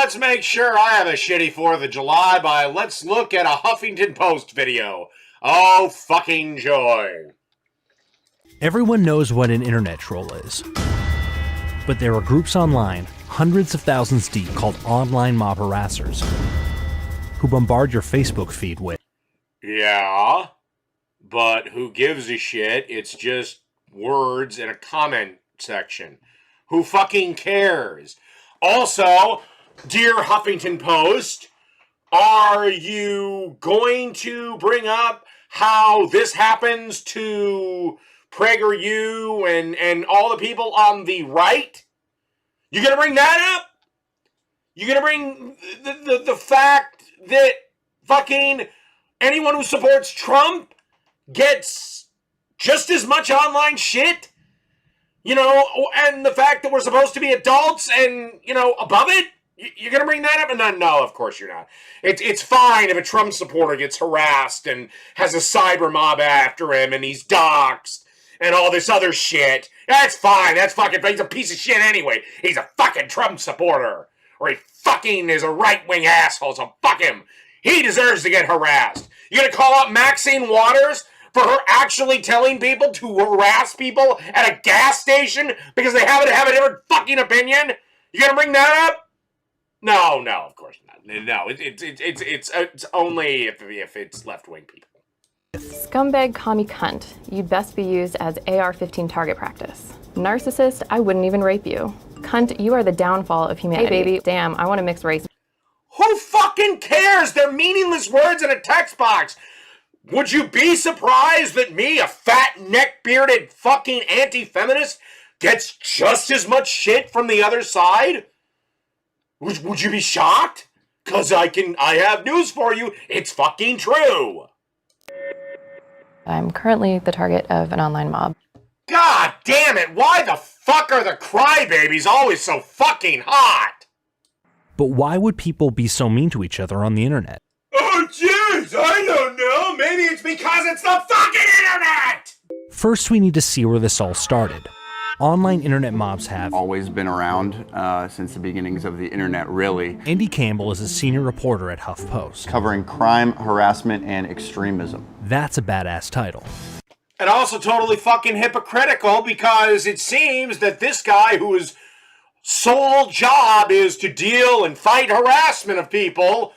let's make sure I have a shitty 4th of July by let's look at a Huffington Post video. Oh, fucking joy. Everyone knows what an internet troll is. But there are groups online, hundreds of thousands deep, called online mob harassers, who bombard your Facebook feed with. Yeah, but who gives a shit? It's just words in a comment section. Who fucking cares? Also, dear Huffington Post, are you going to bring up how this happens to PragerU and all the people on the right? You gonna bring that up? You gonna bring the fact that fucking anyone who supports Trump gets just as much online shit? You know, and the fact that we're supposed to be adults and, you know, above it? You're going to bring that up? No, of course you're not. It's fine if a Trump supporter gets harassed and has a cyber mob after him and he's doxxed and all this other shit. That's fine. That's fucking, he's a piece of shit anyway. He's a fucking Trump supporter. Or he fucking is a right-wing asshole, so fuck him. He deserves to get harassed. You going to call out Maxine Waters for her actually telling people to harass people at a gas station because they happen to have a different fucking opinion? You gonna bring that up? No, of course not. No, it's only if it's left-wing people. Scumbag commie cunt. You'd best be used as AR-15 target practice. Narcissist, I wouldn't even rape you. Cunt, you are the downfall of humanity. Hey baby, damn, I want to mix race. Who fucking cares? They're meaningless words in a text box. Would you be surprised that me, a fat, neck-bearded fucking anti-feminist, gets just as much shit from the other side? Would you be shocked? 'Cause I have news for you. It's fucking true. I'm currently the target of an online mob. God damn it, why the fuck are the crybabies always so fucking hot? But why would people be so mean to each other on the internet? Oh jeez, I don't know. Maybe it's because it's the fucking internet! First, we need to see where this all started. Online internet mobs have always been around since the beginnings of the internet, really. Andy Campbell is a senior reporter at HuffPost, Covering crime, harassment, and extremism. That's a badass title. And also totally fucking hypocritical because it seems that this guy whose sole job is to deal and fight harassment of people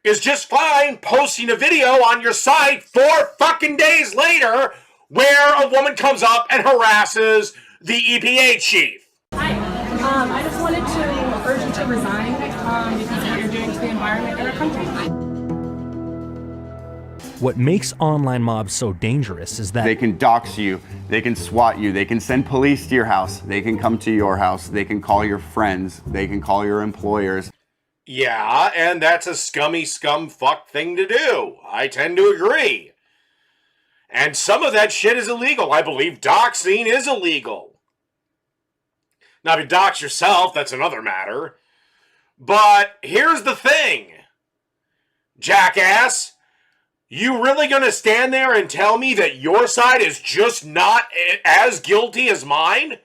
is just fine posting a video on your site 4 fucking days later where a woman comes up and harasses the EPA chief. Hi, I just wanted to urge you to resign because of what you're doing to the environment in our country. What makes online mobs so dangerous is that they can dox you, they can SWAT you, they can send police to your house, they can come to your house, they can call your friends, they can call your employers. Yeah, and that's a scummy scum fuck thing to do. I tend to agree. And some of that shit is illegal. I believe doxing is illegal. Now, if you dox yourself, that's another matter. But here's the thing, jackass. You really gonna stand there and tell me that your side is just not as guilty as mine?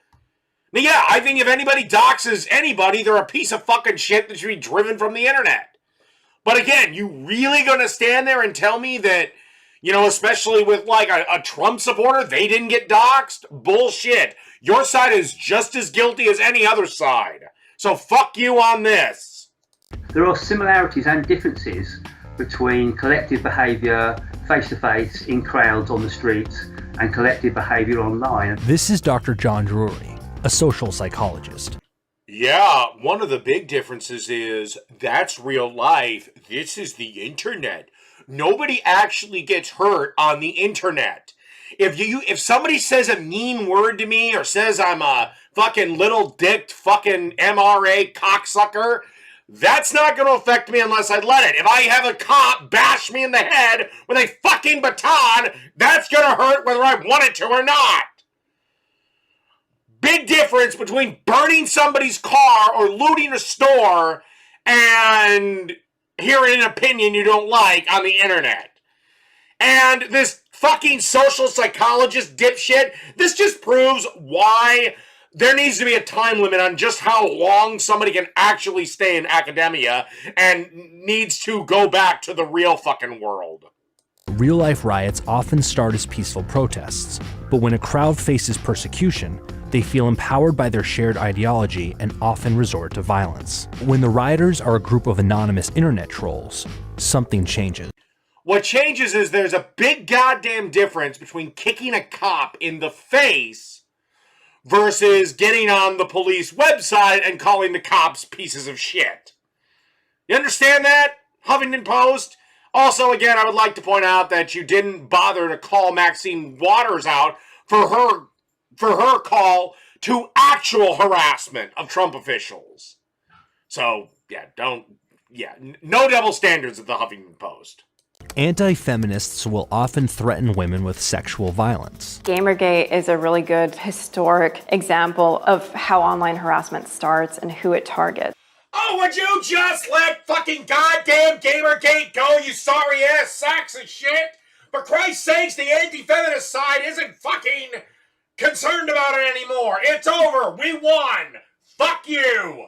Now, yeah, I think if anybody doxes anybody, they're a piece of fucking shit that should be driven from the internet. But again, you really gonna stand there and tell me that, you know, especially with like a Trump supporter, they didn't get doxed? Bullshit. Your side is just as guilty as any other side. So fuck you on this. There are similarities and differences between collective behaviour face-to-face in crowds on the streets and collective behaviour online. This is Dr. John Drury, a social psychologist. Yeah, one of the big differences is that's real life. This is the internet. Nobody actually gets hurt on the internet. If somebody says a mean word to me or says I'm a fucking little dicked fucking MRA cocksucker, that's not going to affect me unless I let it. If I have a cop bash me in the head with a fucking baton, that's going to hurt whether I want it to or not. Big difference between burning somebody's car or looting a store and hearing an opinion you don't like on the internet. And this fucking social psychologist dipshit, this just proves why there needs to be a time limit on just how long somebody can actually stay in academia and needs to go back to the real fucking world. Real-life riots often start as peaceful protests, but when a crowd faces persecution, they feel empowered by their shared ideology and often resort to violence. When the rioters are a group of anonymous internet trolls, something changes. What changes is there's a big goddamn difference between kicking a cop in the face versus getting on the police website and calling the cops pieces of shit. You understand that, Huffington Post? Also, again, I would like to point out that you didn't bother to call Maxine Waters out for her call to actual harassment of Trump officials. So, no double standards at the Huffington Post. Anti-feminists will often threaten women with sexual violence. Gamergate is a really good historic example of how online harassment starts and who it targets. Oh, would you just let fucking goddamn Gamergate go, you sorry ass sacks of shit? For Christ's sakes, the anti-feminist side isn't fucking concerned about it anymore. It's over. We won. Fuck you.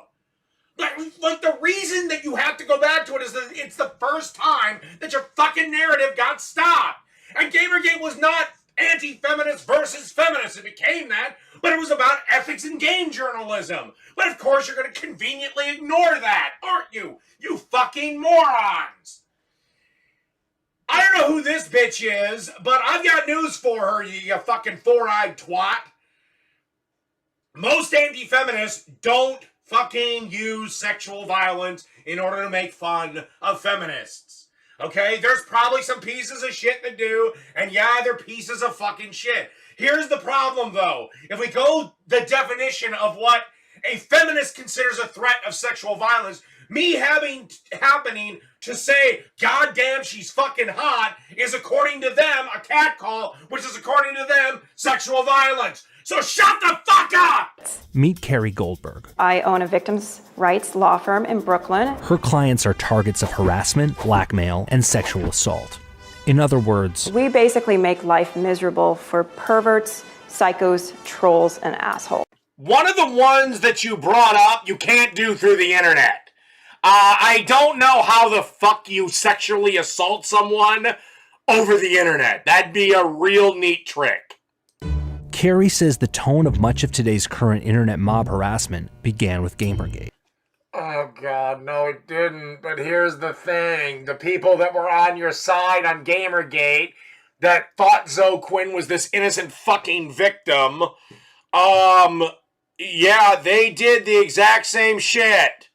Like the reason that you have to go back to it is that it's the first time that your fucking narrative got stopped. And Gamergate was not anti-feminist versus feminist. It became that, but it was about ethics in game journalism. But of course you're going to conveniently ignore that, aren't you? You fucking morons. I don't know who this bitch is, but I've got news for her, you fucking four-eyed twat. Most anti-feminists don't fucking use sexual violence in order to make fun of feminists. Okay? There's probably some pieces of shit that do, and yeah, they're pieces of fucking shit. Here's the problem, though. If we go the definition of what a feminist considers a threat of sexual violence, me happening to say, God damn, she's fucking hot, is according to them a catcall, which is according to them sexual violence. So shut the fuck up! Meet Carrie Goldberg. I own a victims' rights law firm in Brooklyn. Her clients are targets of harassment, blackmail, and sexual assault. In other words, We basically make life miserable for perverts, psychos, trolls, and assholes. One of the ones that you brought up, you can't do through the internet. I don't know how the fuck you sexually assault someone over the internet. That'd be a real neat trick. Carrie says the tone of much of today's current internet mob harassment began with Gamergate. Oh God, no it didn't. But here's the thing. The people that were on your side on Gamergate that thought Zoe Quinn was this innocent fucking victim, yeah, they did the exact same shit.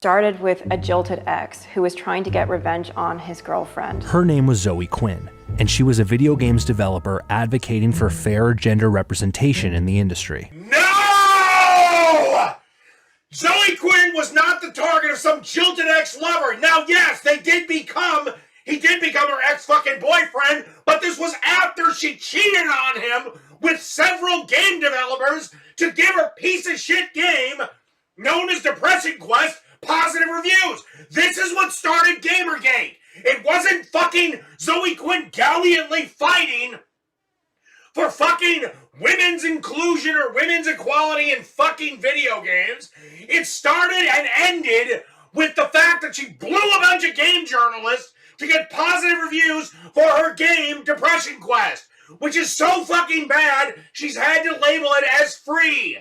Started with a jilted ex who was trying to get revenge on his girlfriend. Her name was Zoe Quinn, and she was a video games developer advocating for fair gender representation in the industry. No! Zoe Quinn was not the target of some jilted ex-lover. Now, yes, he did become her ex-fucking boyfriend, but this was after she cheated on him with several game developers to give her piece of shit game known as Depression Quest positive reviews. This is what started Gamergate. It wasn't fucking Zoe Quinn gallantly fighting for fucking women's inclusion or women's equality in fucking video games. It started and ended with the fact that she blew a bunch of game journalists to get positive reviews for her game Depression Quest, which is so fucking bad she's had to label it as free.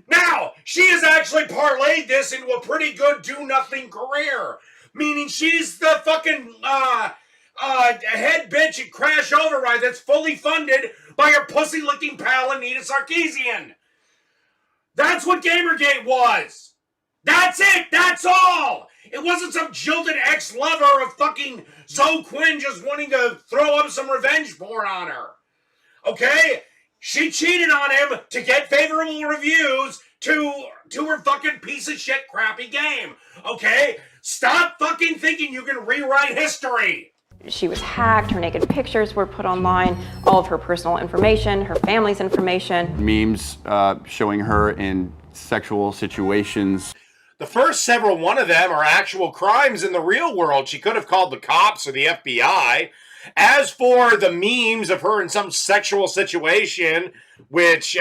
Now, she has actually parlayed this into a pretty good do-nothing career, meaning she's the fucking head bitch at Crash Override that's fully funded by her pussy-licking pal Anita Sarkeesian. That's what Gamergate was. That's it. That's all. It wasn't some jilted ex-lover of fucking Zoe Quinn just wanting to throw up some revenge porn on her. Okay? She cheated on him to get favorable reviews to her fucking piece of shit crappy game. Okay? Stop fucking thinking you can rewrite history. She was hacked, her naked pictures were put online, all of her personal information, her family's information. Memes showing her in sexual situations. The first one of them are actual crimes in the real world. She could have called the cops or the FBI. As for the memes of her in some sexual situation, which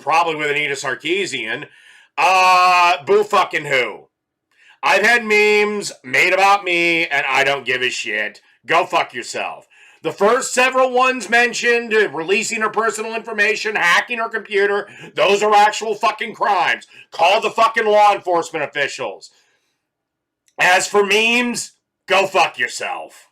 probably with Anita Sarkeesian. Boo fucking who. I've had memes made about me, and I don't give a shit. Go fuck yourself. The first several ones mentioned, releasing her personal information, hacking her computer, those are actual fucking crimes. Call the fucking law enforcement officials. As for memes, go fuck yourself.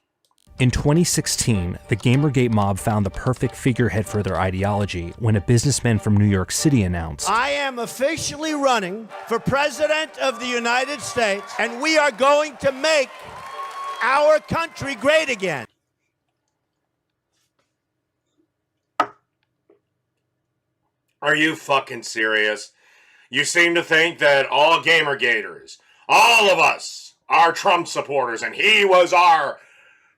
In 2016, the Gamergate mob found the perfect figurehead for their ideology when a businessman from New York City announced, I am officially running for President of the United States, and we are going to make our country great again. Are you fucking serious? You seem to think that all Gamergaters, all of us, are Trump supporters, and he was our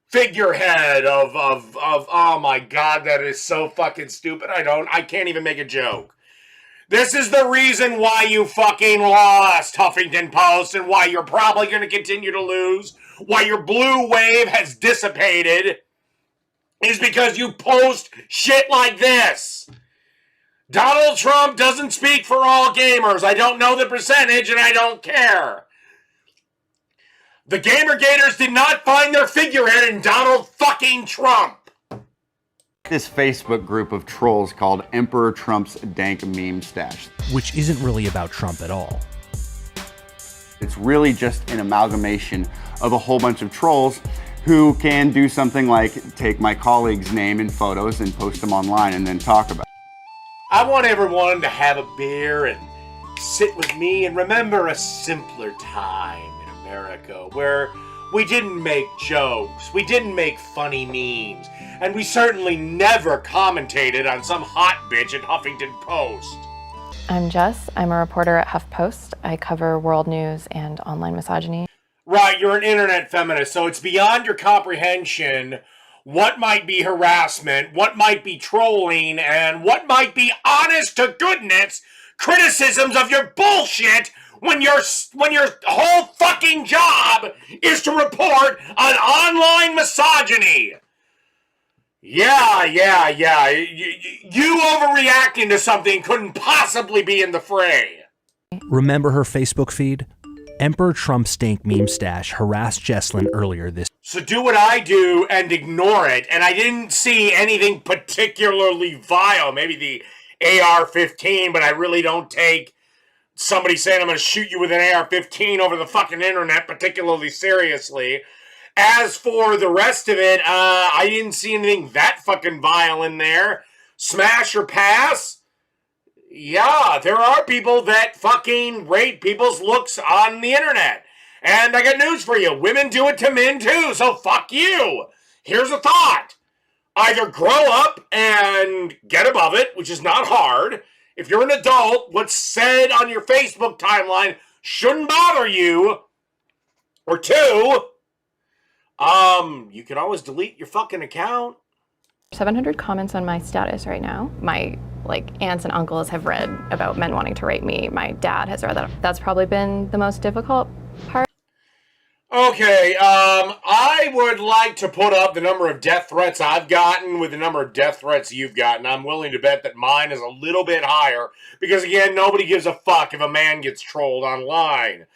figurehead of oh my god, that is so fucking stupid. I can't even make a joke. This is the reason why you fucking lost, Huffington Post, and why you're probably going to continue to lose, why your blue wave has dissipated, is because you post shit like this. Donald Trump doesn't speak for all gamers. I don't know the percentage, and I don't care. The Gamergaters did not find their figurehead in Donald fucking Trump. This Facebook group of trolls called Emperor Trump's Dank Meme Stash. which isn't really about Trump at all. It's really just an amalgamation of a whole bunch of trolls who can do something like take my colleague's name and photos and post them online and then talk about it. I want everyone to have a beer and sit with me and remember a simpler time in America where we didn't make jokes, we didn't make funny memes, and we certainly never commentated on some hot bitch at Huffington Post. I'm Jess. I'm a reporter at HuffPost. I cover world news and online misogyny. Right, you're an internet feminist, so it's beyond your comprehension what might be harassment, what might be trolling, and what might be honest to goodness criticisms of your bullshit when your whole fucking job is to report on online misogyny. Yeah. You overreacting to something couldn't possibly be in the fray. Remember her Facebook feed? Emperor Trump's dank meme stash harassed Jesslyn earlier this. So do what I do and ignore it. And I didn't see anything particularly vile. Maybe the AR-15, but I really don't take somebody saying I'm going to shoot you with an AR-15 over the fucking internet particularly seriously. As for the rest of it, I didn't see anything that fucking vile in there. Smash or pass? Yeah, there are people that fucking rate people's looks on the internet. And I got news for you. Women do it to men too, so fuck you. Here's a thought. Either grow up and get above it, which is not hard. If you're an adult, what's said on your Facebook timeline shouldn't bother you. Or two, you can always delete your fucking account. 700 comments on my status right now. My aunts and uncles have read about men wanting to rape me. My dad has read that. That's probably been the most difficult part. Okay, I would like to put up the number of death threats I've gotten with the number of death threats you've gotten. I'm willing to bet that mine is a little bit higher because, again, nobody gives a fuck if a man gets trolled online.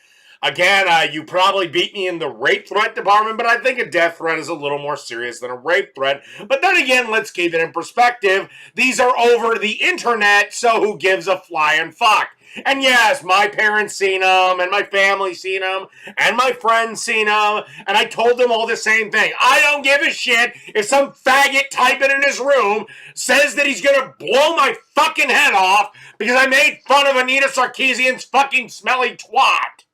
Again, you probably beat me in the rape threat department, but I think a death threat is a little more serious than a rape threat. But then again, let's keep it in perspective. These are over the internet, so who gives a flying fuck? And yes, my parents seen them, and my family seen them, and my friends seen them, and I told them all the same thing. I don't give a shit if some faggot typing in his room says that he's gonna blow my fucking head off because I made fun of Anita Sarkeesian's fucking smelly twat.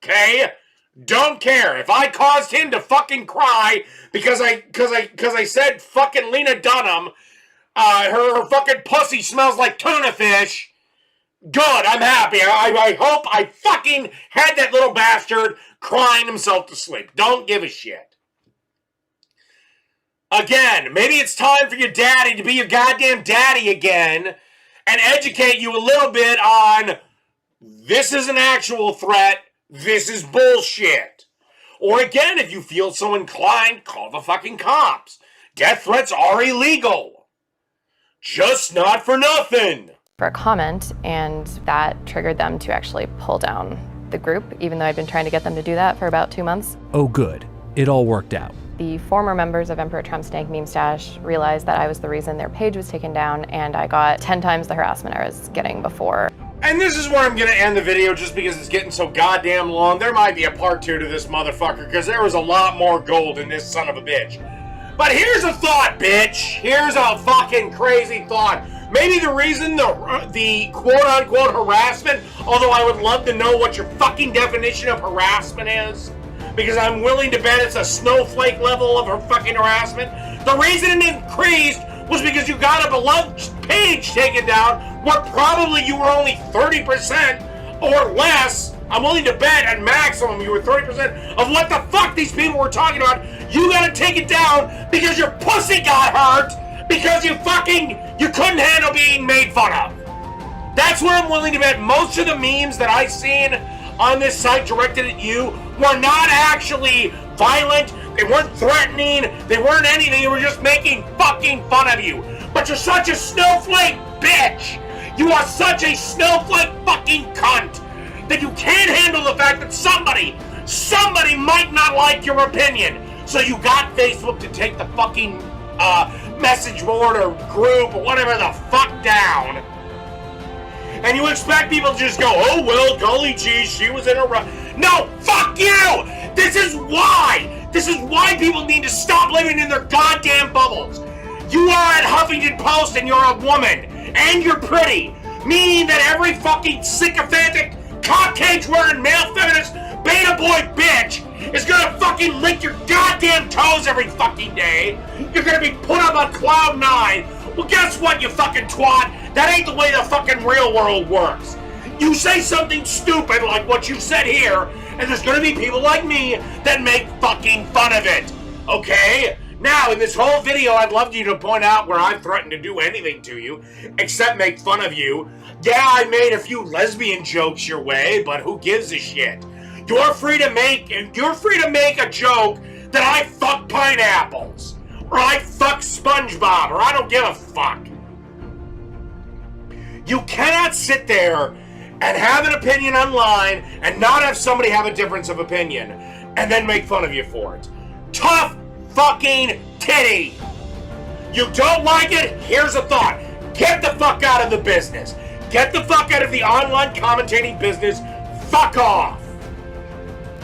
Okay? Don't care. If I caused him to fucking cry because I said fucking Lena Dunham, her fucking pussy smells like tuna fish, good, I'm happy. I hope I fucking had that little bastard crying himself to sleep. Don't give a shit. Again, maybe it's time for your daddy to be your goddamn daddy again and educate you a little bit on this is an actual threat. This is bullshit. Or again, if you feel so inclined, call the fucking cops. Death threats are illegal. Just not for nothing. For a comment, and that triggered them to actually pull down the group, even though I'd been trying to get them to do that for about 2 months. Oh good, it all worked out. The former members of Emperor Trump's Dank Meme Stash realized that I was the reason their page was taken down, and I got 10 times the harassment I was getting before. And this is where I'm gonna end the video just because it's getting so goddamn long. There might be a part 2 to this motherfucker because there was a lot more gold in this son of a bitch. But here's a thought, bitch. Here's a fucking crazy thought. Maybe the reason the quote-unquote harassment, although I would love to know what your fucking definition of harassment is, because I'm willing to bet it's a snowflake level of her fucking harassment. The reason it increased was because you got a beloved page taken down where probably you were only 30% or less. I'm willing to bet at maximum you were 30% of what the fuck these people were talking about. You gotta take it down because your pussy got hurt because you couldn't handle being made fun of. That's where I'm willing to bet most of the memes that I've seen on this site directed at you were not actually violent, they weren't threatening, they weren't anything, they were just making fucking fun of you. But you're such a snowflake bitch! You are such a snowflake fucking cunt that you can't handle the fact that somebody might not like your opinion. So you got Facebook to take the fucking message board or group or whatever the fuck down. And you expect people to just go, oh well, golly gee, she was in a rush. No, fuck you! This is why people need to stop living in their goddamn bubbles. You are at Huffington Post and you're a woman. And you're pretty. Meaning that every fucking sycophantic, cock-cage-wearing male feminist, beta boy bitch is gonna fucking lick your goddamn toes every fucking day. You're gonna be put up on cloud 9. Well, guess what, you fucking twat? That ain't the way the fucking real world works. You say something stupid like what you said here, and there's gonna be people like me that make fucking fun of it. Okay? Now, in this whole video, I'd love you to point out where I've threatened to do anything to you, except make fun of you. Yeah, I made a few lesbian jokes your way, but who gives a shit? You're free to make a joke that I fuck pineapples, or I fuck SpongeBob, or I don't give a fuck. You cannot sit there and have an opinion online and not have somebody have a difference of opinion and then make fun of you for it. Tough fucking titty. You don't like it? Here's a thought. Get the fuck out of the business. Get the fuck out of the online commentating business. Fuck off.